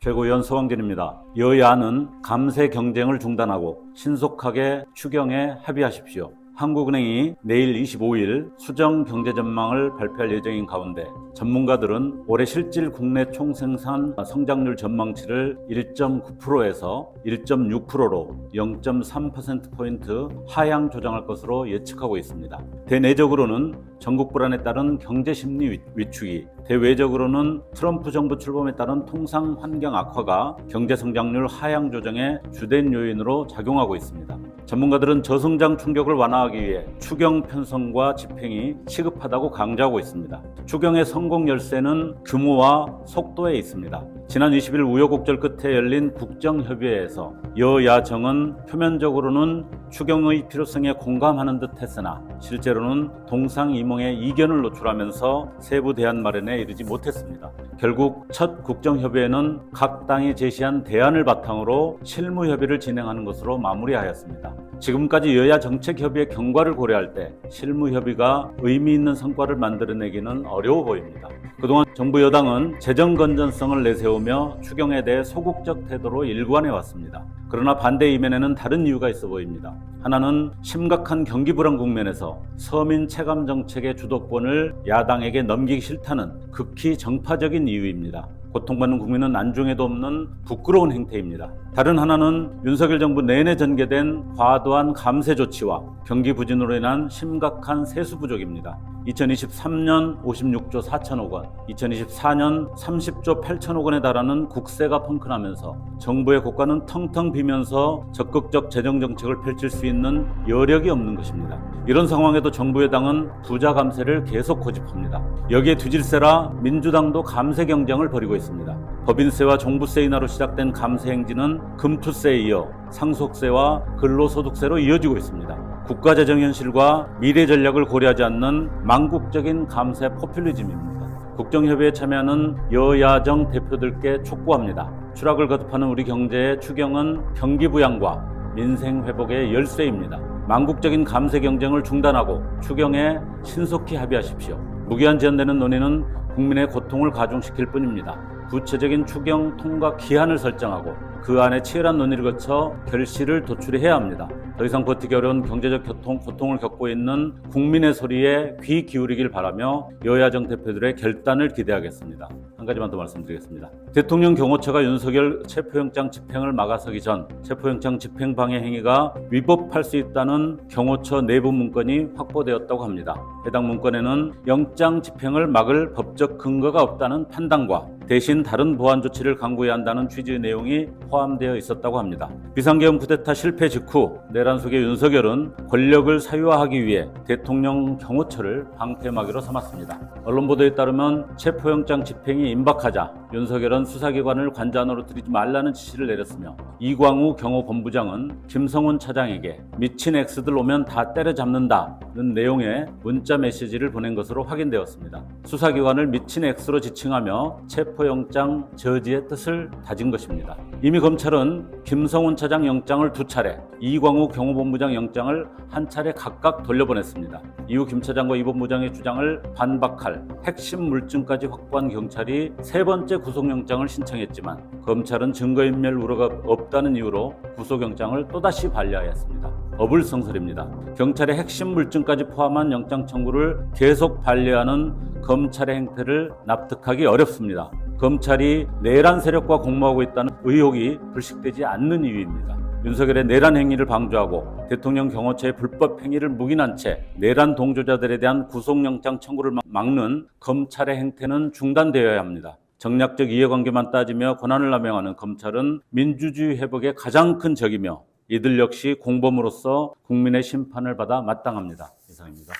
최고위원 서광진입니다. 여야는 감세 경쟁을 중단하고 신속하게 추경에 합의하십시오. 한국은행이 내일 25일 수정 경제 전망을 발표할 예정인 가운데 전문가들은 올해 실질 국내 총생산 성장률 전망치를 1.9%에서 1.6%로 0.3%포인트 하향 조정할 것으로 예측하고 있습니다. 대내적으로는 전국 불안에 따른 경제 심리 위축이, 대외적으로는 트럼프 정부 출범에 따른 통상 환경 악화가 경제 성장률 하향 조정의 주된 요인으로 작용하고 있습니다. 전문가들은 저성장 충격을 완화하기 위해 추경 편성과 집행이 시급하다고 강조하고 있습니다. 추경의 성공 열쇠는 규모와 속도에 있습니다. 지난 20일 우여곡절 끝에 열린 국정협의회에서 여야정은 표면적으로는 추경의 필요성에 공감하는 듯 했으나 실제로는 동상이몽의 이견을 노출하면서 세부 대안 마련에 이르지 못했습니다. 결국 첫 국정협의회는 각 당이 제시한 대안을 바탕으로 실무협의를 진행하는 것으로 마무리하였습니다. 지금까지 여야 정책협의의 경과를 고려할 때 실무협의가 의미 있는 성과를 만들어내기는 어려워 보입니다. 그동안 정부 여당은 재정 건전성을 내세우며 추경에 대해 소극적 태도로 일관해 왔습니다. 그러나 반대 이면에는 다른 이유가 있어 보입니다. 하나는 심각한 경기 불안 국면에서 서민 체감 정책의 주도권을 야당에게 넘기기 싫다는 극히 정파적인 이유입니다. 고통받는 국민은 안중에도 없는 부끄러운 행태입니다. 다른 하나는 윤석열 정부 내내 전개된 과도한 감세 조치와 경기 부진으로 인한 심각한 세수 부족입니다. 2023년 56조 4천억 원, 2024년 30조 8천억 원에 달하는 국세가 펑크나면서 정부의 고가는 텅텅 비면서 적극적 재정 정책을 펼칠 수 있는 여력이 없는 것입니다. 이런 상황에도 정부 여당은 부자 감세를 계속 고집합니다. 여기에 뒤질세라 민주당도 감세 경쟁을 벌이고 있습니다. 법인세와 종부세 인하로 시작된 감세 행진은 금투세에 이어 상속세와 근로소득세로 이어지고 있습니다. 국가재정 현실과 미래 전략을 고려하지 않는 망국적인 감세 포퓰리즘입니다. 국정협의에 참여하는 여야정 대표들께 촉구합니다. 추락을 거듭하는 우리 경제의 추경은 경기 부양과 민생 회복의 열쇠입니다. 망국적인 감세 경쟁을 중단하고 추경에 신속히 합의하십시오. 무기한 지연되는 논의는 국민의 고통을 가중시킬 뿐입니다. 구체적인 추경 통과 기한을 설정하고 그 안에 치열한 논의를 거쳐 결실을 도출해야 합니다. 더 이상 버티기 어려운 경제적 고통을 겪고 있는 국민의 소리에 귀 기울이길 바라며 여야정 대표들의 결단을 기대하겠습니다. 한 가지만 더 말씀드리겠습니다. 대통령 경호처가 윤석열 체포영장 집행을 막아서기 전 체포영장 집행 방해 행위가 위법할 수 있다는 경호처 내부 문건이 확보되었다고 합니다. 해당 문건에는 영장 집행을 막을 법적 근거가 없다는 판단과 대신 다른 보완 조치를 강구해야 한다는 취지의 내용이 포함되어 있었다고 합니다. 비상계엄 쿠데타 실패 직후 내란 속의 윤석열은 권력을 사유화하기 위해 대통령 경호처를 방패막이로 삼았습니다. 언론 보도에 따르면 체포영장 집행이 임박하자 윤석열은 수사기관을 관저안으로 들이지 말라는 지시를 내렸으며 이광우 경호본부장은 김성훈 차장에게 미친 X들 오면 다 때려잡는다는 내용의 문자 메시지를 보낸 것으로 확인되었습니다. 수사기관을 미친 X로 지칭하며 체포영장 저지의 뜻을 다진 것입니다. 이미 검찰은 김성훈 차장 영장을 2차례, 이광우 경호본부장 영장을 1차례 각각 돌려보냈습니다. 이후 김 차장과 이 본부장의 주장을 반박할 핵심 물증까지 확보한 경찰이 3번째 구속영장을 신청했지만 검찰은 증거인멸 우려가 없다는 이유로 구속영장을 또다시 반려하였습니다. 어불성설입니다. 경찰의 핵심 물증까지 포함한 영장 청구를 계속 반려하는 검찰의 행태를 납득하기 어렵습니다. 검찰이 내란 세력과 공모하고 있다는 의혹이 불식되지 않는 이유입니다. 윤석열의 내란 행위를 방조하고 대통령 경호처의 불법 행위를 묵인한 채 내란 동조자들에 대한 구속영장 청구를 막는 검찰의 행태는 중단되어야 합니다. 정략적 이해관계만 따지며 권한을 남용하는 검찰은 민주주의 회복의 가장 큰 적이며 이들 역시 공범으로서 국민의 심판을 받아 마땅합니다. 이상입니다.